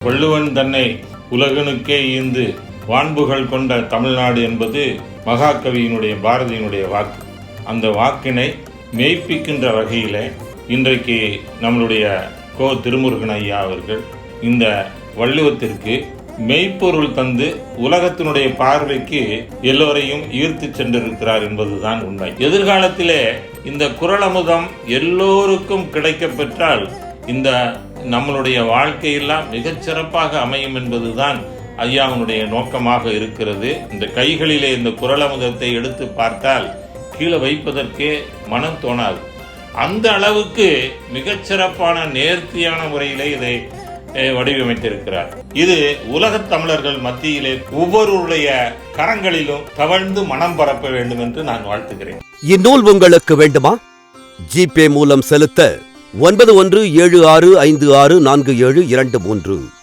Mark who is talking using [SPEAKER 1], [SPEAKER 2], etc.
[SPEAKER 1] வள்ளுவன் தன்னை உலகனுக்கே ஈந்து வான்புகள் கொண்ட தமிழ்நாடு என்பது மகாகவியினுடைய பாரதியினுடைய வாக்கு. அந்த வாக்கினை மெய்ப்பிக்கின்ற வகையில் இன்றைக்கு நம்மளுடைய கோ திருமுருகன் ஐயா அவர்கள் இந்த வள்ளுவத்திற்கு மெய்ப்பொருள் தந்து உலகத்தினுடைய பார்வைக்கு எல்லோரையும் ஈர்த்து சென்றிருக்கிறார் என்பதுதான் உண்மை. எதிர்காலத்திலே இந்த குறளமுதம் எல்லோருக்கும் கிடைக்க பெற்றால் இந்த நம்மளுடைய வாழ்க்கையெல்லாம் மிகச் சிறப்பாக அமையும் என்பதுதான் ஐயாவுடைய நோக்கமாக இருக்கிறது. இந்த கைகளிலே இந்த குறளமுதத்தை எடுத்து பார்த்தால் கீழே வைப்பதற்கே மனம் தோணாது. அந்த அளவுக்கு மிகச்சிறப்பான நேர்த்தியான முறையிலே இதை வடிவமைத்திருக்கிறார். இது உலகத் தமிழர்கள் மத்தியிலே ஒவ்வொருடைய கரங்களிலும் தவழ்ந்து மனம் பரப்ப வேண்டும் என்று நான் வாழ்த்துகிறேன்.
[SPEAKER 2] இந்நூல் உங்களுக்கு வேண்டுமா? ஜிபே மூலம் செலுத்த 9176564723